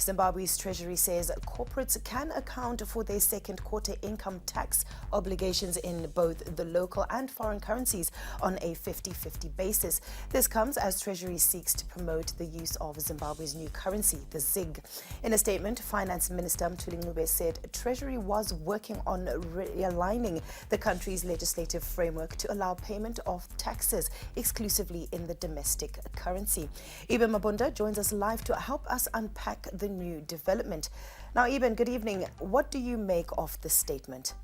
Zimbabwe's Treasury says corporates can account for their second quarter income tax obligations in both the local and foreign currencies on a 50-50 basis. This comes as Treasury seeks to promote the use of Zimbabwe's new currency, the ZiG. In a statement, Finance Minister Mthuli Ncube said Treasury was working on realigning the country's legislative framework to allow payment of taxes exclusively in the domestic currency. Eben Mabunda joins us live to help us unpack the new development. Now, Eben, good evening. What do you make of this statement?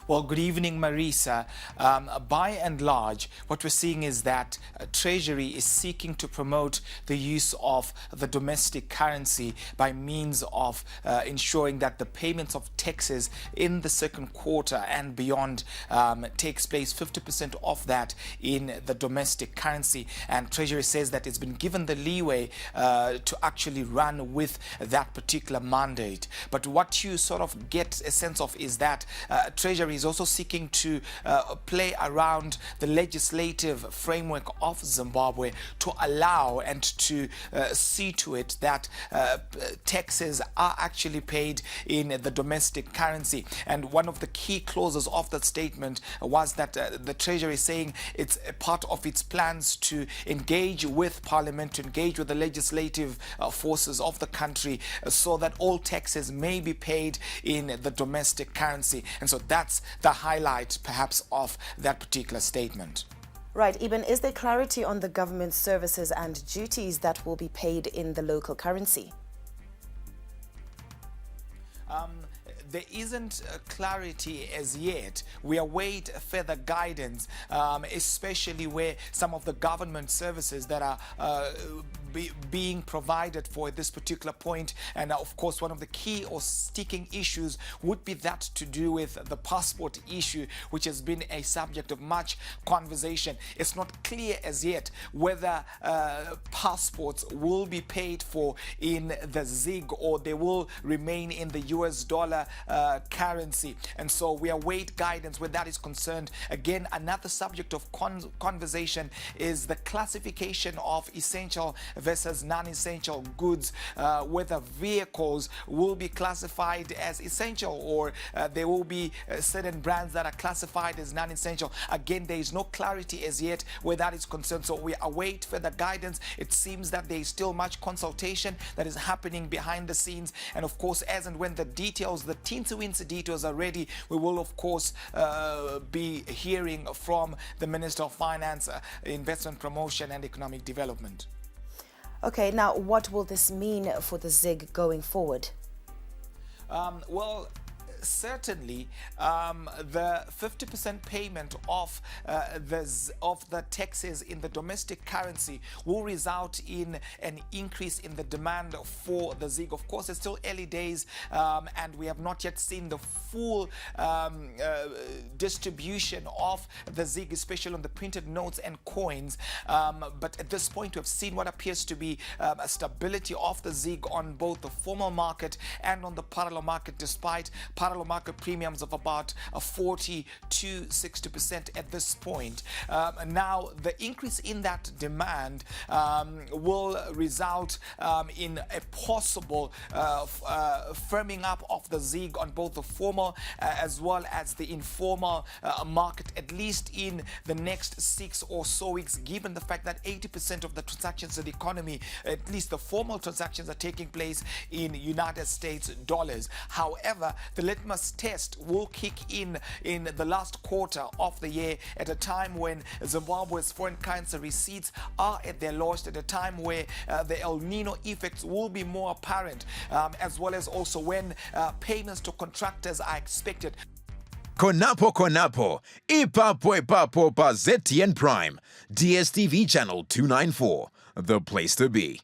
Well, good evening, Marisa. By and large, what we're seeing is that Treasury is seeking to promote the use of the domestic currency by means of ensuring that the payments of taxes in the second quarter and beyond takes place 50% of that in the domestic currency. And Treasury says that it's been given the leeway to actually run with that particular mandate. But what you sort of get a sense of is that Treasury is also seeking to play around the legislative framework of Zimbabwe to allow and to see to it that taxes are actually paid in the domestic currency. And one of the key clauses of that statement was that the Treasury is saying it's a part of its plans to engage with Parliament, to engage with the legislative forces of the country so that all taxes may be paid in the domestic currency. And so that's the highlight perhaps of that particular statement. Right, Eben, is there clarity on the government services and duties that will be paid in the local currency? There isn't clarity as yet. We await further guidance, especially where some of the government services that are being provided for at this particular point. And of course, one of the key or sticking issues would be that to do with the passport issue, which has been a subject of much conversation. It's not clear as yet whether passports will be paid for in the ZiG or they will remain in the US dollar currency. And so we await guidance where that is concerned. Again, another subject of conversation is the classification of essential versus non-essential goods, whether vehicles will be classified as essential or there will be certain brands that are classified as non-essential. Again, there is no clarity as yet where that is concerned, so we await further guidance. It seems that there is still much consultation that is happening behind the scenes, and of course, as and when the details, the teensy-weensy details are ready, we will of course be hearing from the Minister of Finance, Investment Promotion and Economic Development. Okay, now what will this mean for the ZiG going forward? Well, certainly the 50% payment of the taxes in the domestic currency will result in an increase in the demand for the ZiG. Of course, it's still early days and we have not yet seen the full distribution of the ZiG, especially on the printed notes and coins. But at this point, we've seen what appears to be a stability of the ZiG on both the formal market and on the parallel market, despite parallel market premiums of about 40 to 60% at this point. Now, the increase in that demand will result in a possible firming up of the ZiG on both the formal as well as the informal market, at least in the next 6 or so weeks, given the fact that 80% of the transactions in the economy, at least the formal transactions, are taking place in United States dollars. However, the litmus test will kick in the last quarter of the year, at a time when Zimbabwe's foreign currency receipts are at their lowest, at a time where the El Nino effects will be more apparent, as well as also when payments to contractors are expected. Konapo, ipapo pa ZTN Prime, DSTV channel 294, the place to be.